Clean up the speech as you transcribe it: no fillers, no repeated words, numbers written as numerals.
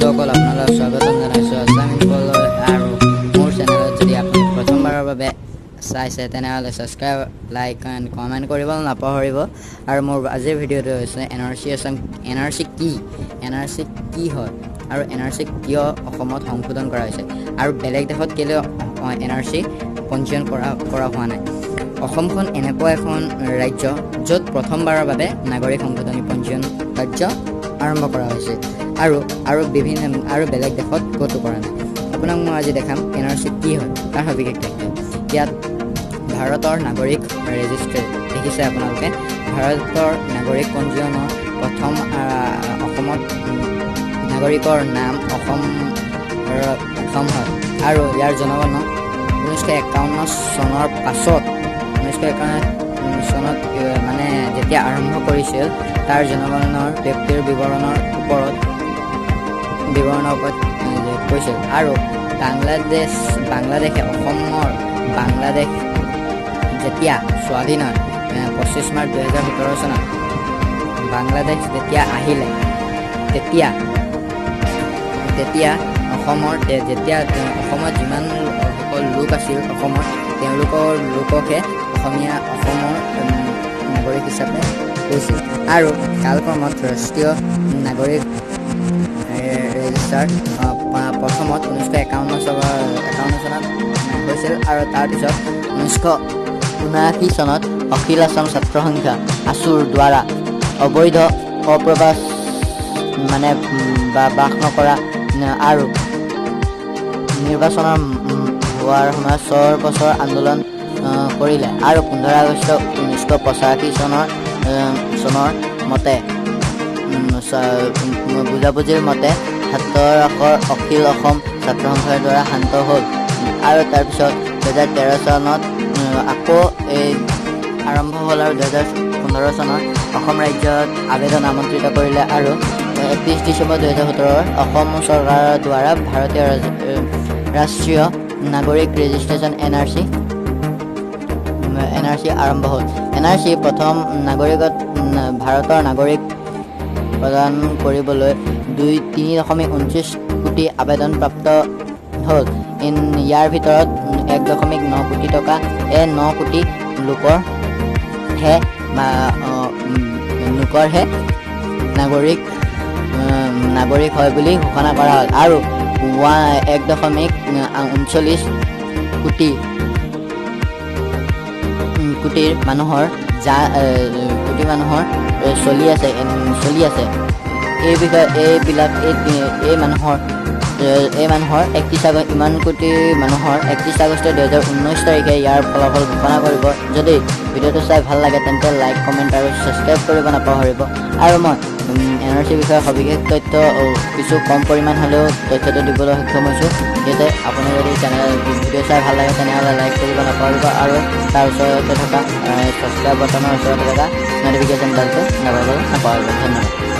বন্ধুসকল আপোনালোকক স্বাগতম জনাইছোঁ আছামিজ বলৰ আৰু মোৰ চেনেলত যদি আপুনি প্ৰথমবাৰৰ বাবে চাইছে তেনেহ'লে ছাবস্ক্ৰাইব লাইক এণ্ড কমেণ্ট কৰিবলৈ নাপাহৰিব। আৰু মোৰ আজিৰ ভিডিঅ'টো হৈছে NRC কি হয় আৰু NRC কিয় অসমত সংশোধন কৰা হৈছে আৰু বেলেগ দেশত কেলৈ NRC পঞ্জীয়ন কৰা হোৱা নাই। অসমখন এনেকুৱা এখন ৰাজ্য য'ত প্ৰথমবাৰৰ বাবে নাগৰিক সংশোধনী পঞ্জীয়ন কাৰ্য আৰম্ভ কৰা হৈছে আৰু বেলেগ দেশত ক'তো কৰা নাই। আপোনাক মই আজি দেখাম NRC কি হয় তাৰ সবিশেষ তথ্য। ইয়াত ভাৰতৰ নাগৰিক ৰেজিষ্ট্ৰি দেখিছে আপোনালোকে, ভাৰতৰ নাগৰিক পঞ্জীয়নৰ প্ৰথম অসমত নাগৰিকৰ নাম অসম হয় আৰু ইয়াৰ জনগণনা 1951 চনৰ পাছত 1951 চনত মানে যেতিয়া আৰম্ভ কৰিছিল তাৰ জনগণনাৰ ব্যক্তিৰ বিৱৰণৰ ওপৰত কৈছিল। আৰু বাংলাদেশে বাংলাদেশ যেতিয়া স্বাধীন হয় 25 মাৰ্চ 2017 চনত বাংলাদেশ যেতিয়া আহিলে তেতিয়া অসমত যিমান সকল লোক আছিল অসমত লোককে অসমৰ নাগৰিক হিচাপে কৈছিল। আৰু কালক্ৰমত ৰাষ্ট্ৰীয় নাগৰিক ৰেজিষ্টাৰ প্ৰথমত 1951 চনত হৈছিল আৰু তাৰপিছত 1979 চনত অখিল আছাম ছাত্ৰ সংঘ আছুৰ দ্বাৰা অবৈধ অপ্ৰবাস বাস নকৰা আৰু নিৰ্বাচনৰ হোৱাৰ সময়ত 6 বছৰ আন্দোলন কৰিলে আৰু 15 আগষ্ট 1985 চনৰ মতে বুজাবুজিৰ মতে ৭ আখৰ অখিল অসম ছাত্ৰ সংঘৰ দ্বাৰা শান্ত হ'ল। আৰু তাৰপিছত 2013 চনত আকৌ আৰম্ভ হ'ল আৰু 2015 চনত অসম ৰাজ্যত আবেদন আমন্ত্ৰিত কৰিলে আৰু 31 ডিচেম্বৰ 2017 অসম চৰকাৰৰ দ্বাৰা ভাৰতীয় ৰাষ্ট্ৰীয় নাগৰিক ৰেজিষ্ট্ৰেশ্যন NRC আৰম্ভ হ'ল। NRC প্ৰথম ভাৰতৰ নাগৰিক প্ৰদান কৰিবলৈ 3.29 কোটি আবেদন প্ৰাপ্ত হ'ল। ইয়াৰ ভিতৰত 1.9 কোটি টকা 9 কোটি লোকৰহে নাগৰিক হয় বুলি ঘোষণা কৰা হ'ল আৰু 1.39 কোটিৰ মানুহৰ চলি আছে। এই মানুহৰ 31 আগষ্ট ইমান কোটি মানুহৰ 31 আগষ্ট 2019 তাৰিখে ইয়াৰ ফলাফল ঘোষণা কৰিব। যদি ভিডিঅ'টো চাই ভাল লাগে তেন্তে লাইক কমেণ্ট আৰু ছাবস্ক্ৰাইব কৰিব নাপাহৰিব। আৰু মই NRC বিষয়ে সবিশেষ তথ্য কিছু কম পৰিমাণ হ'লেও তথ্যটো দিবলৈ সক্ষম হৈছোঁ। যাতে আপুনি যদি ভিডিঅ' চাই ভাল লাগে তেনেহ'লে লাইক কৰিব নাপাহৰিব আৰু তাৰ ওচৰতে থকা ছাবস্ক্ৰাইব বটনৰ ওচৰতে থকা নটিফিকেশ্যন বেলটো নাপাহৰিব। ধন্যবাদ।